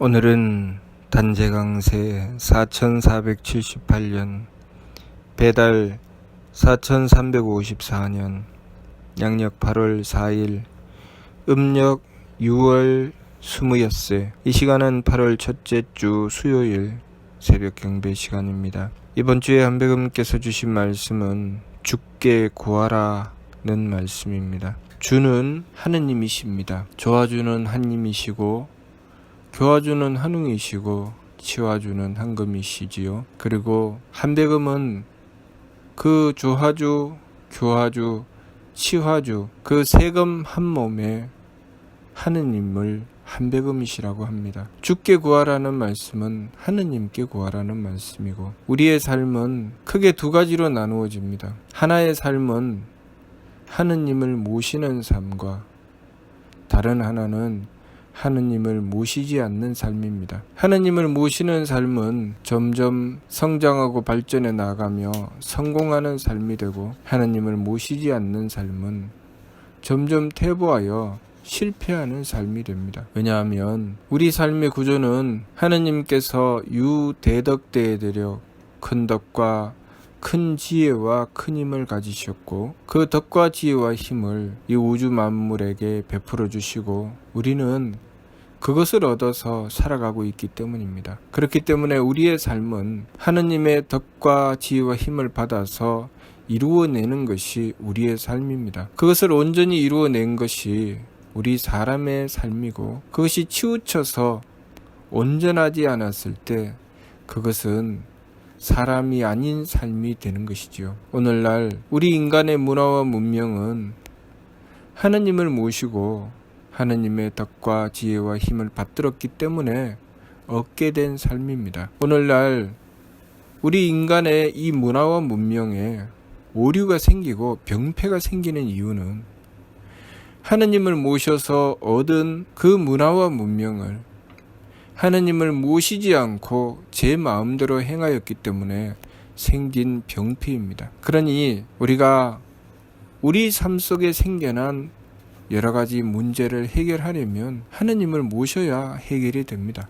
오늘은 단재강세 4478년 배달 4354년 양력 8월 4일 음력 6월 20엿새. 이 시간은 8월 첫째 주 수요일 새벽 경배 시간입니다. 이번 주에 한배금께서 주신 말씀은 주께 구하라는 말씀입니다. 주는 하느님이십니다. 조아주는 한님이시고 교화주는 한웅이시고 치화주는 한금이시지요. 그리고 한배금은 그 조화주, 교화주, 치화주 그 세금 한 몸에 하느님을 한배금이시라고 합니다. 주께 구하라는 말씀은 하느님께 구하라는 말씀이고, 우리의 삶은 크게 두 가지로 나누어집니다. 하나의 삶은 하느님을 모시는 삶과 다른 하나는 하느님을 모시지 않는 삶입니다. 하느님을 모시는 삶은 점점 성장하고 발전해 나가며 성공하는 삶이 되고, 하느님을 모시지 않는 삶은 점점 퇴보하여 실패하는 삶이 됩니다. 왜냐하면 우리 삶의 구조는 하느님께서 유대덕대에 들여 큰 덕과 큰 지혜와 큰 힘을 가지셨고, 그 덕과 지혜와 힘을 이 우주 만물에게 베풀어 주시고 우리는 그것을 얻어서 살아가고 있기 때문입니다. 그렇기 때문에 우리의 삶은 하느님의 덕과 지혜와 힘을 받아서 이루어내는 것이 우리의 삶입니다. 그것을 온전히 이루어낸 것이 우리 사람의 삶이고, 그것이 치우쳐서 온전하지 않았을 때 그것은 사람이 아닌 삶이 되는 것이지요. 오늘날 우리 인간의 문화와 문명은 하느님을 모시고 하느님의 덕과 지혜와 힘을 받들었기 때문에 얻게 된 삶입니다. 오늘날 우리 인간의 이 문화와 문명에 오류가 생기고 병폐가 생기는 이유는 하느님을 모셔서 얻은 그 문화와 문명을 하느님을 모시지 않고 제 마음대로 행하였기 때문에 생긴 병폐입니다. 그러니 우리가 우리 삶 속에 생겨난 여러 가지 문제를 해결하려면 하느님을 모셔야 해결이 됩니다.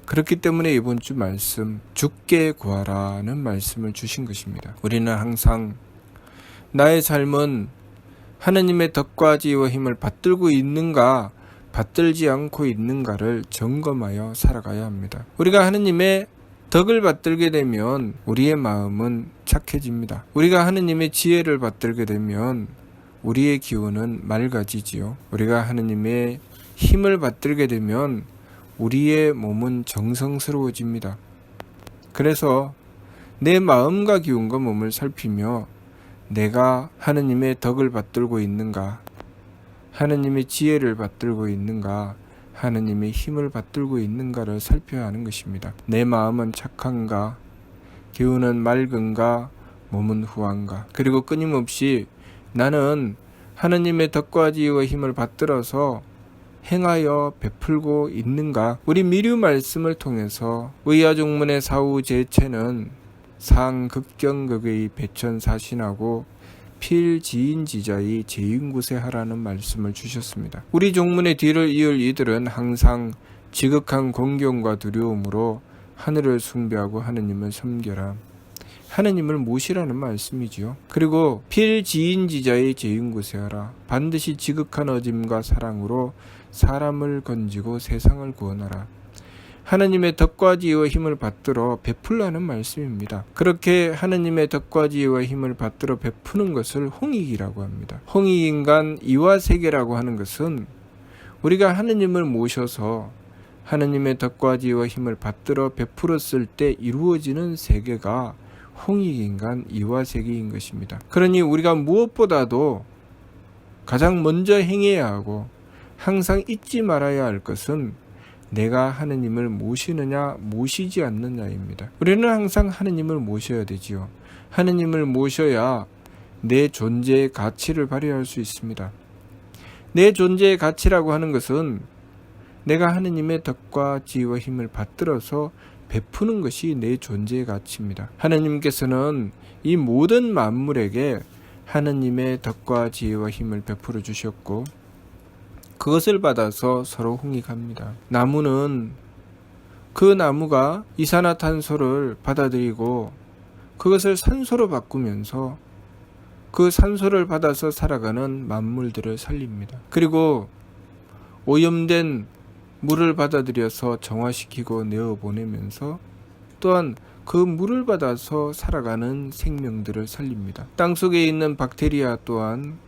그렇기 때문에 이번 주 말씀, 주께 구하라는 말씀을 주신 것입니다. 우리는 항상 나의 삶은 하느님의 덕과 지혜와 힘을 받들고 있는가, 받들지 않고 있는가를 점검하여 살아가야 합니다. 우리가 하느님의 덕을 받들게 되면 우리의 마음은 착해집니다. 우리가 하느님의 지혜를 받들게 되면 우리의 기운은 맑아지지요. 우리가 하느님의 힘을 받들게 되면 우리의 몸은 정성스러워집니다. 그래서 내 마음과 기운과 몸을 살피며 내가 하느님의 덕을 받들고 있는가, 하느님의 지혜를 받들고 있는가, 하느님의 힘을 받들고 있는가를 살펴야 하는 것입니다. 내 마음은 착한가, 기운은 맑은가, 몸은 후한가. 그리고 끊임없이 나는 하느님의 덕과 지혜와 힘을 받들어서 행하여 베풀고 있는가. 우리 미류 말씀을 통해서 의아종문의 사후제체는 상극경극의 배천사신하고 필지인지자의 제인구세하라는 말씀을 주셨습니다. 우리 종문의 뒤를 이을 이들은 항상 지극한 공경과 두려움으로 하늘을 숭배하고 하느님을 섬겨라. 하느님을 모시라는 말씀이지요. 그리고 필지인지자의 제인구세하라. 반드시 지극한 어짐과 사랑으로 사람을 건지고 세상을 구원하라. 하느님의 덕과 지혜와 힘을 받들어 베풀라는 말씀입니다. 그렇게 하느님의 덕과 지혜와 힘을 받들어 베푸는 것을 홍익이라고 합니다. 홍익인간 이화세계라고 하는 것은 우리가 하느님을 모셔서 하느님의 덕과 지혜와 힘을 받들어 베풀었을 때 이루어지는 세계가 홍익인간 이화세계인 것입니다. 그러니 우리가 무엇보다도 가장 먼저 행해야 하고 항상 잊지 말아야 할 것은 내가 하느님을 모시느냐 모시지 않느냐입니다. 우리는 항상 하느님을 모셔야 되지요. 하느님을 모셔야 내 존재의 가치를 발휘할 수 있습니다. 내 존재의 가치라고 하는 것은 내가 하느님의 덕과 지혜와 힘을 받들어서 베푸는 것이 내 존재의 가치입니다. 하느님께서는 이 모든 만물에게 하느님의 덕과 지혜와 힘을 베풀어 주셨고, 그것을 받아서 서로 홍익합니다. 나무는 그 나무가 이산화탄소를 받아들이고 그것을 산소로 바꾸면서 그 산소를 받아서 살아가는 만물들을 살립니다. 그리고 오염된 물을 받아들여서 정화시키고 내어보내면서 또한 그 물을 받아서 살아가는 생명들을 살립니다. 땅속에 있는 박테리아 또한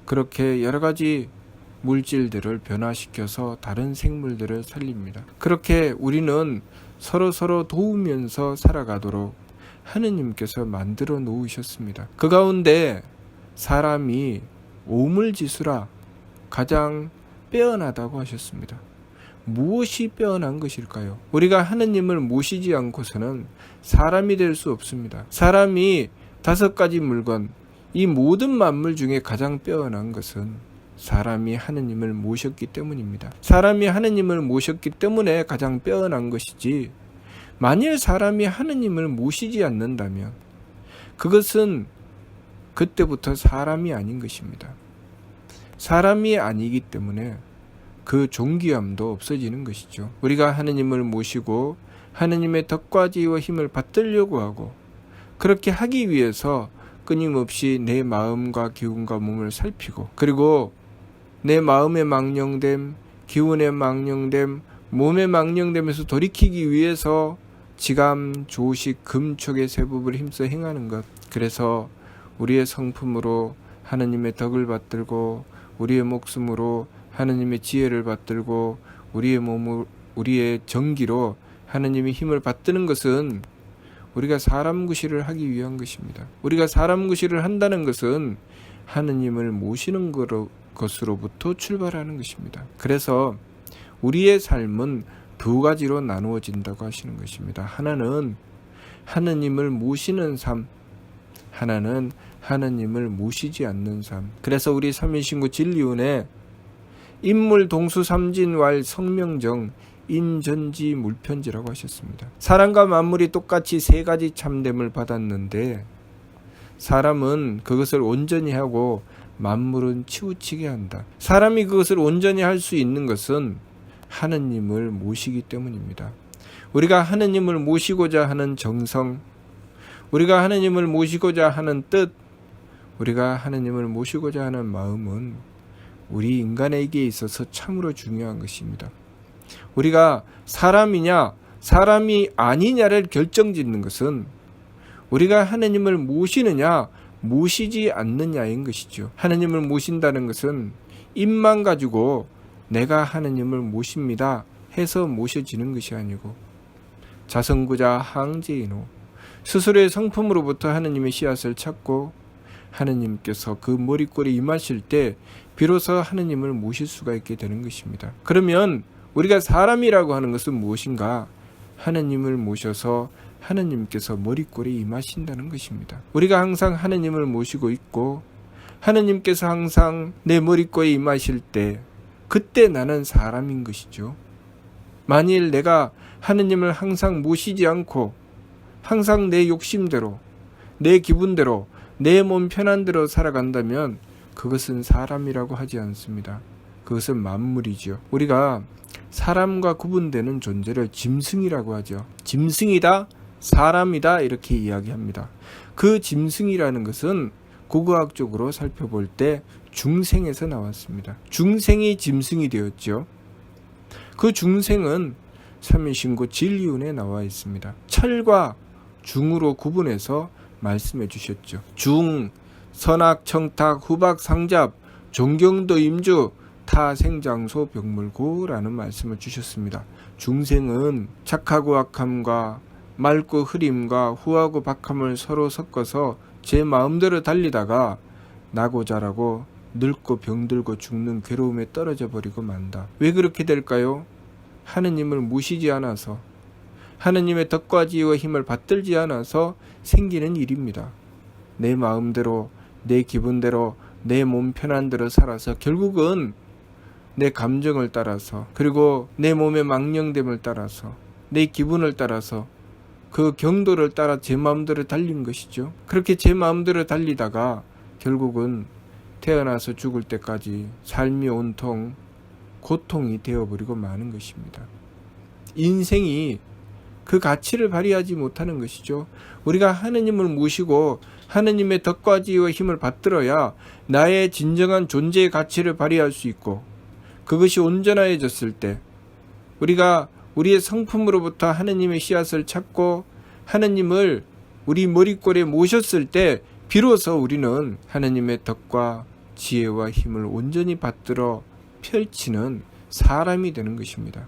그렇게 여러가지 물질들을 변화시켜서 다른 생물들을 살립니다. 그렇게 우리는 서로 도우면서 살아가도록 하느님께서 만들어 놓으셨습니다. 그 가운데 사람이 오물지수라 가장 빼어나다고 하셨습니다. 무엇이 빼어난 것일까요? 우리가 하느님을 모시지 않고서는 사람이 될 수 없습니다. 사람이 5가지 물건, 이 모든 만물 중에 가장 빼어난 것은 사람이 하느님을 모셨기 때문입니다. 사람이 하느님을 모셨기 때문에 가장 빼어난 것이지, 만일 사람이 하느님을 모시지 않는다면 그것은 그때부터 사람이 아닌 것입니다. 사람이 아니기 때문에 그 존귀함도 없어지는 것이죠. 우리가 하느님을 모시고 하느님의 덕과 지혜와 힘을 받들려고 하고, 그렇게 하기 위해서 끊임없이 내 마음과 기운과 몸을 살피고, 그리고 내 마음의 망령됨, 기운의 망령됨, 몸의 망령됨에서 돌이키기 위해서 지감, 조식, 금촉의 세법을 힘써 행하는 것. 그래서 우리의 성품으로 하느님의 덕을 받들고, 우리의 목숨으로 하느님의 지혜를 받들고, 우리의 몸을, 우리의 정기로 하느님의 힘을 받드는 것은 우리가 사람 구실을 하기 위한 것입니다. 우리가 사람 구실을 한다는 것은 하느님을 모시는 것으로부터 출발하는 것입니다. 그래서 우리의 삶은 2가지로 나누어진다고 하시는 것입니다. 하나는 하느님을 모시는 삶, 하나는 하느님을 모시지 않는 삶. 그래서 우리 삼일신구 진리운에 인물 동수 삼진왈 성명정 인전지 물편지라고 하셨습니다. 사람과 만물이 똑같이 3가지 참됨을 받았는데 사람은 그것을 온전히 하고 만물은 치우치게 한다. 사람이 그것을 온전히 할 수 있는 것은 하느님을 모시기 때문입니다. 우리가 하느님을 모시고자 하는 정성, 우리가 하느님을 모시고자 하는 뜻, 우리가 하느님을 모시고자 하는 마음은 우리 인간에게 있어서 참으로 중요한 것입니다. 우리가 사람이냐 사람이 아니냐를 결정짓는 것은 우리가 하느님을 모시느냐 모시지 않느냐인 것이죠. 하느님을 모신다는 것은 입만 가지고 내가 하느님을 모십니다 해서 모셔지는 것이 아니고, 자성구자 항제이노, 스스로의 성품으로부터 하느님의 씨앗을 찾고 하느님께서 그 머리꼴에 임하실 때 비로소 하느님을 모실 수가 있게 되는 것입니다. 그러면 우리가 사람이라고 하는 것은 무엇인가? 하느님을 모셔서 하느님께서 머리꼴에 임하신다는 것입니다. 우리가 항상 하느님을 모시고 있고 하느님께서 항상 내 머리꼴에 임하실 때 그때 나는 사람인 것이죠. 만일 내가 하느님을 항상 모시지 않고 항상 내 욕심대로, 내 기분대로, 내 몸 편한 대로 살아간다면 그것은 사람이라고 하지 않습니다. 그것은 만물이죠. 우리가 사람과 구분되는 존재를 짐승이라고 하죠. 짐승이다, 사람이다 이렇게 이야기합니다. 그 짐승이라는 것은 고고학적으로 살펴볼 때 중생에서 나왔습니다. 중생이 짐승이 되었죠. 그 중생은 삼일신구 진리운에 나와 있습니다. 철과 중으로 구분해서 말씀해 주셨죠. 중, 선악, 청탁, 후박, 상잡, 존경도, 임주, 타생장소, 병물고라는 말씀을 주셨습니다. 중생은 착하고 악함과 맑고 흐림과 후하고 박함을 서로 섞어서 제 마음대로 달리다가 나고 자라고 늙고 병들고 죽는 괴로움에 떨어져 버리고 만다. 왜 그렇게 될까요? 하느님을 모시지 않아서, 하느님의 덕과 지혜와 힘을 받들지 않아서 생기는 일입니다. 내 마음대로, 내 기분대로, 내 몸 편한 대로 살아서 결국은 내 감정을 따라서, 그리고 내 몸의 망령됨을 따라서, 내 기분을 따라서, 그 경도를 따라 제 마음대로 달린 것이죠. 그렇게 제 마음대로 달리다가 결국은 태어나서 죽을 때까지 삶이 온통 고통이 되어버리고 마는 것입니다. 인생이 그 가치를 발휘하지 못하는 것이죠. 우리가 하느님을 모시고 하느님의 덕과 지혜와 힘을 받들어야 나의 진정한 존재의 가치를 발휘할 수 있고, 그것이 온전해졌을 때 우리가 우리의 성품으로부터 하느님의 씨앗을 찾고 하느님을 우리 머리꼴에 모셨을 때 비로소 우리는 하느님의 덕과 지혜와 힘을 온전히 받들어 펼치는 사람이 되는 것입니다.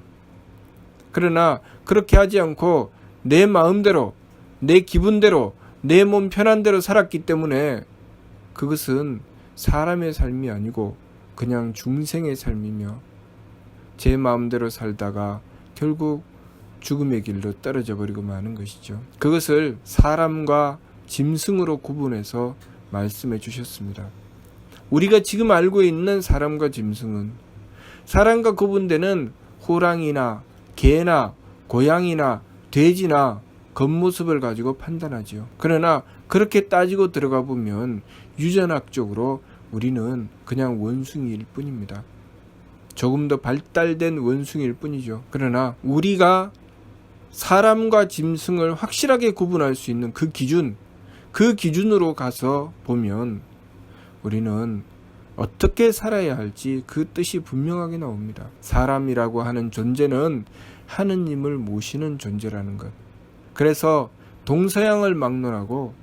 그러나 그렇게 하지 않고 내 마음대로, 내 기분대로, 내 몸 편한 대로 살았기 때문에 그것은 사람의 삶이 아니고 그냥 중생의 삶이며, 제 마음대로 살다가 결국 죽음의 길로 떨어져 버리고 마는 것이죠. 그것을 사람과 짐승으로 구분해서 말씀해 주셨습니다. 우리가 지금 알고 있는 사람과 짐승은, 사람과 구분되는 호랑이나 개나 고양이나 돼지나 겉모습을 가지고 판단하지요. 그러나 그렇게 따지고 들어가 보면 유전학적으로 우리는 그냥 원숭이일 뿐입니다. 조금 더 발달된 원숭이일 뿐이죠. 그러나 우리가 사람과 짐승을 확실하게 구분할 수 있는 그 기준으로 가서 보면 우리는 어떻게 살아야 할지 그 뜻이 분명하게 나옵니다. 사람이라고 하는 존재는 하느님을 모시는 존재라는 것. 그래서 동서양을 막론하고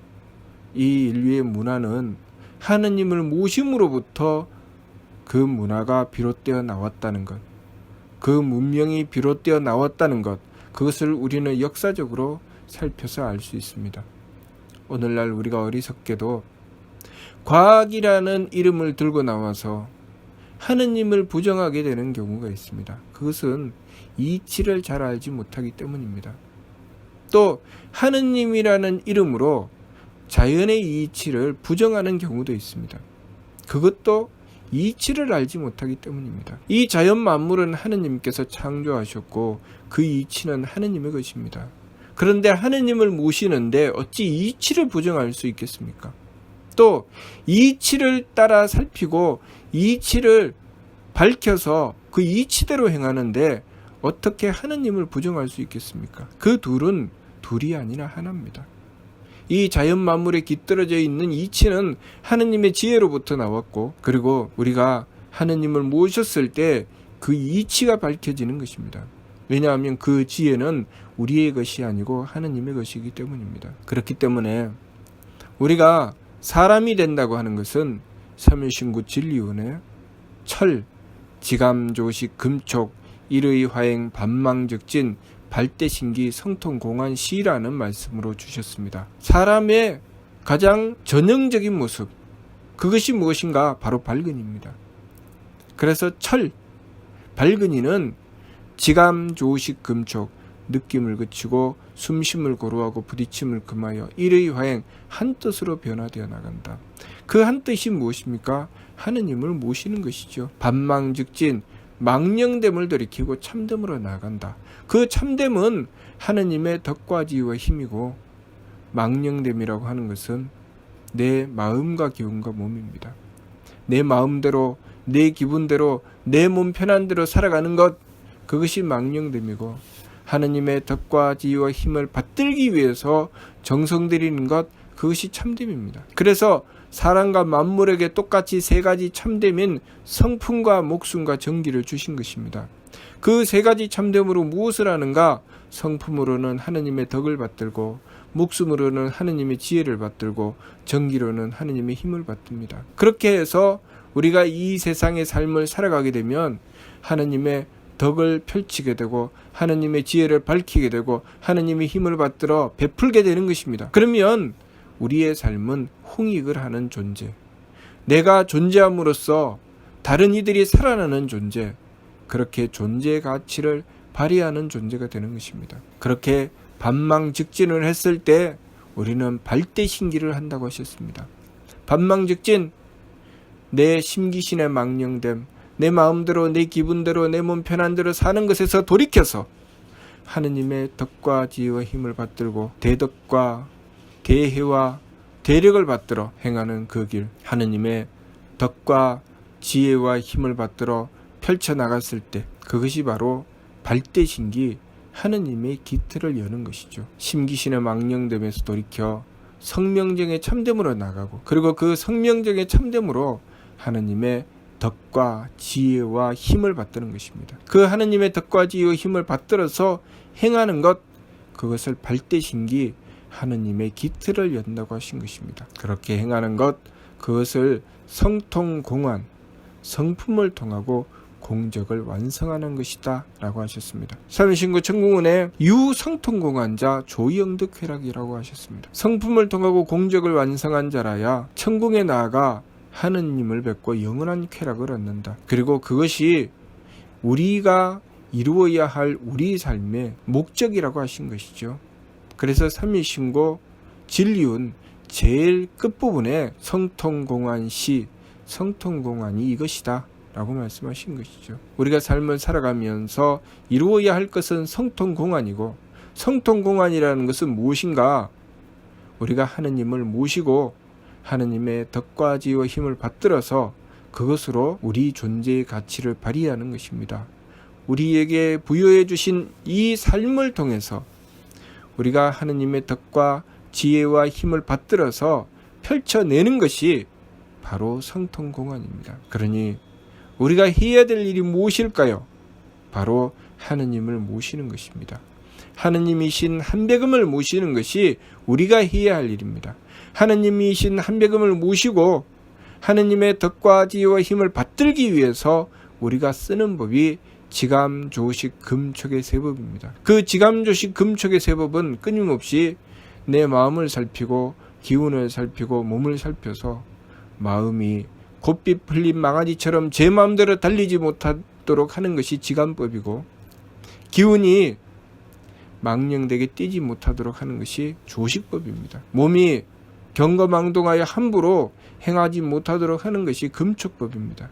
이 인류의 문화는 하느님을 모심으로부터 그 문화가 비롯되어 나왔다는 것, 그 문명이 비롯되어 나왔다는 것, 그것을 우리는 역사적으로 살펴서 알 수 있습니다. 오늘날 우리가 어리석게도 과학이라는 이름을 들고 나와서 하느님을 부정하게 되는 경우가 있습니다. 그것은 이치를 잘 알지 못하기 때문입니다. 또 하느님이라는 이름으로 자연의 이치를 부정하는 경우도 있습니다. 그것도 이치를 알지 못하기 때문입니다. 이 자연 만물은 하느님께서 창조하셨고 그 이치는 하느님의 것입니다. 그런데 하느님을 모시는데 어찌 이치를 부정할 수 있겠습니까? 또 이치를 따라 살피고 이치를 밝혀서 그 이치대로 행하는데 어떻게 하느님을 부정할 수 있겠습니까? 그 둘은 둘이 아니라 하나입니다. 이 자연 만물에 깃들어져 있는 이치는 하느님의 지혜로부터 나왔고, 그리고 우리가 하느님을 모셨을 때 그 이치가 밝혀지는 것입니다. 왜냐하면 그 지혜는 우리의 것이 아니고 하느님의 것이기 때문입니다. 그렇기 때문에 우리가 사람이 된다고 하는 것은 삼일신구 진리운에 철, 지감조식, 금촉, 일의화행, 반망적진, 발대신기, 성통공안시라는 말씀으로 주셨습니다. 사람의 가장 전형적인 모습, 그것이 무엇인가? 바로 발근입니다. 그래서 철, 발근이는 지감조식, 금촉, 느낌을 그치고 숨쉼을 고루하고 부딪힘을 금하여 일의화행, 한 뜻으로 변화되어 나간다. 그 한 뜻이 무엇입니까? 하느님을 모시는 것이죠. 반망즉진, 망령됨을 돌이키고 참됨으로 나간다. 그 참됨은 하느님의 덕과 지혜와 힘이고, 망령됨이라고 하는 것은 내 마음과 기운과 몸입니다. 내 마음대로, 내 기분대로, 내 몸 편한 대로 살아가는 것, 그것이 망령됨이고, 하느님의 덕과 지혜와 힘을 받들기 위해서 정성 들이는 것, 그것이 참됨입니다. 그래서 사람과 만물에게 똑같이 세 가지 참됨인 성품과 목숨과 정기를 주신 것입니다. 그 세 가지 참됨으로 무엇을 하는가? 성품으로는 하느님의 덕을 받들고, 목숨으로는 하느님의 지혜를 받들고, 정기로는 하느님의 힘을 받듭니다. 그렇게 해서 우리가 이 세상의 삶을 살아가게 되면 하느님의 덕을 펼치게 되고 하느님의 지혜를 밝히게 되고 하느님의 힘을 받들어 베풀게 되는 것입니다. 그러면 우리의 삶은 홍익을 하는 존재, 내가 존재함으로써 다른 이들이 살아나는 존재, 그렇게 존재의 가치를 발휘하는 존재가 되는 것입니다. 그렇게 반망즉진을 했을 때 우리는 발대신기를 한다고 하셨습니다. 반망즉진, 내 심기신의 망령됨, 내 마음대로, 내 기분대로, 내 몸 편한 대로 사는 것에서 돌이켜서 하느님의 덕과 지혜와 힘을 받들고 대덕과 대혜와 대력을 받들어 행하는 그 길, 하느님의 덕과 지혜와 힘을 받들어 펼쳐나갔을 때 그것이 바로 발대신기 하느님의 기틀을 여는 것이죠. 심기신의 망령됨에서 돌이켜 성명정의 참됨으로 나가고, 그리고 그 성명정의 참됨으로 하느님의 덕과 지혜와 힘을 받드는 것입니다. 그 하느님의 덕과 지혜와 힘을 받들어서 행하는 것, 그것을 발대신기 하느님의 기틀을 연다고 하신 것입니다. 그렇게 행하는 것, 그것을 성통공한, 성품을 통하고 공적을 완성하는 것이다 라고 하셨습니다. 삼신구 청궁원의 유성통공한 자 조영득회락이라고 하셨습니다. 성품을 통하고 공적을 완성한 자라야 천궁에 나아가 하느님을 뵙고 영원한 쾌락을 얻는다. 그리고 그것이 우리가 이루어야 할 우리 삶의 목적이라고 하신 것이죠. 그래서 삼일신고 진리운 제일 끝부분에 성통공한시, 성통공한이 이것이다 라고 말씀하신 것이죠. 우리가 삶을 살아가면서 이루어야 할 것은 성통공한이고, 성통공한이라는 것은 무엇인가? 우리가 하느님을 모시고 하느님의 덕과 지혜와 힘을 받들어서 그것으로 우리 존재의 가치를 발휘하는 것입니다. 우리에게 부여해 주신 이 삶을 통해서 우리가 하느님의 덕과 지혜와 힘을 받들어서 펼쳐내는 것이 바로 성통공한입니다. 그러니 우리가 해야 될 일이 무엇일까요? 바로 하느님을 모시는 것입니다. 하느님이신 한백음을 모시는 것이 우리가 해야 할 일입니다. 하느님이신 한백음을 모시고 하느님의 덕과 지혜와 힘을 받들기 위해서 우리가 쓰는 법이 지감조식 금촉의 세법입니다. 그 지감조식 금촉의 세법은 끊임없이 내 마음을 살피고 기운을 살피고 몸을 살펴서 마음이 곱빛 풀린 망아지처럼 제 마음대로 달리지 못하도록 하는 것이 지감법이고, 기운이 망령되게 뛰지 못하도록 하는 것이 조식법입니다. 몸이 경거망동하여 함부로 행하지 못하도록 하는 것이 금촉법입니다.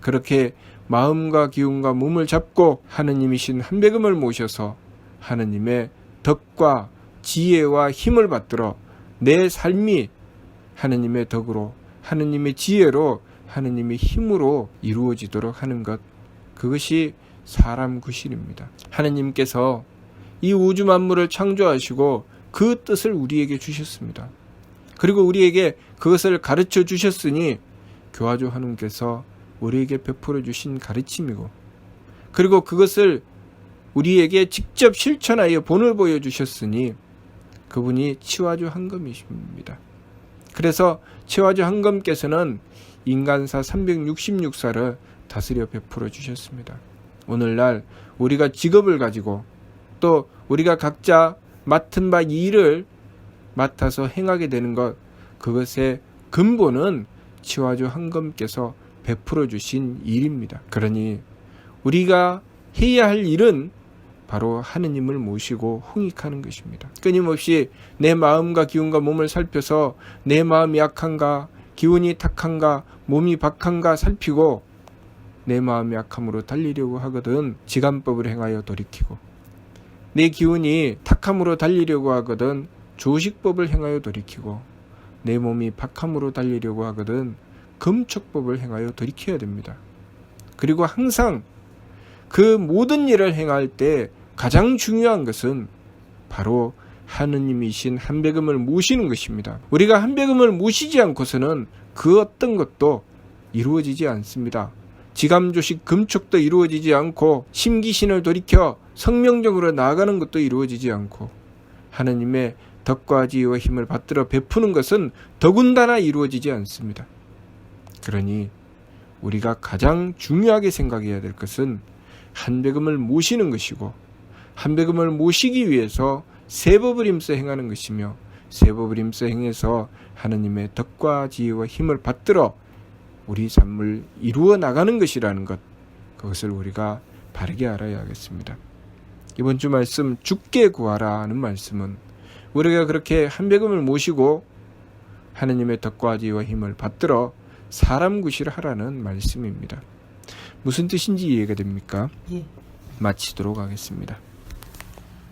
그렇게 마음과 기운과 몸을 잡고 하느님이신 한백음을 모셔서 하느님의 덕과 지혜와 힘을 받들어 내 삶이 하느님의 덕으로, 하느님의 지혜로, 하느님의 힘으로 이루어지도록 하는 것, 그것이 사람 구실입니다. 하느님께서 이 우주 만물을 창조하시고 그 뜻을 우리에게 주셨습니다. 그리고 우리에게 그것을 가르쳐 주셨으니 교화조 하느님께서 우리에게 베풀어 주신 가르침이고, 그리고 그것을 우리에게 직접 실천하여 본을 보여주셨으니 그분이 치화조 한검이십니다. 그래서 치화조 한검께서는 인간사 366사를 다스려 베풀어 주셨습니다. 오늘날 우리가 직업을 가지고 또 우리가 각자 맡은 바 일을 맡아서 행하게 되는 것, 그것의 근본은 치화조 한검께서 베풀어 주신 일입니다. 그러니 우리가 해야 할 일은 바로 하느님을 모시고 홍익하는 것입니다. 끊임없이 내 마음과 기운과 몸을 살펴서 내 마음이 약한가, 기운이 탁한가, 몸이 박한가 살피고 내 마음이 약함으로 달리려고 하거든 지감법을 행하여 돌이키고, 내 기운이 탁함으로 달리려고 하거든 조식법을 행하여 돌이키고, 내 몸이 박함으로 달리려고 하거든 금촉법을 행하여 돌이켜야 됩니다. 그리고 항상 그 모든 일을 행할 때 가장 중요한 것은 바로 하느님이신 한백음을 모시는 것입니다. 우리가 한백음을 모시지 않고서는 그 어떤 것도 이루어지지 않습니다. 지감조식 금촉도 이루어지지 않고, 심기신을 돌이켜 성명적으로 나아가는 것도 이루어지지 않고, 하느님의 덕과 지혜와 힘을 받들어 베푸는 것은 더군다나 이루어지지 않습니다. 그러니 우리가 가장 중요하게 생각해야 될 것은 한백음을 모시는 것이고, 한백음을 모시기 위해서 세법을 힘써 행하는 것이며, 세법을 힘써 행해서 하느님의 덕과 지혜와 힘을 받들어 우리 삶을 이루어 나가는 것이라는 것, 그것을 우리가 바르게 알아야 하겠습니다. 이번 주 말씀 죽게 구하라 하는 말씀은 우리가 그렇게 한백음을 모시고 하느님의 덕과 지혜와 힘을 받들어 사람 구실을 하라는 말씀입니다. 무슨 뜻인지 이해가 됩니까? 예. 마치도록 하겠습니다.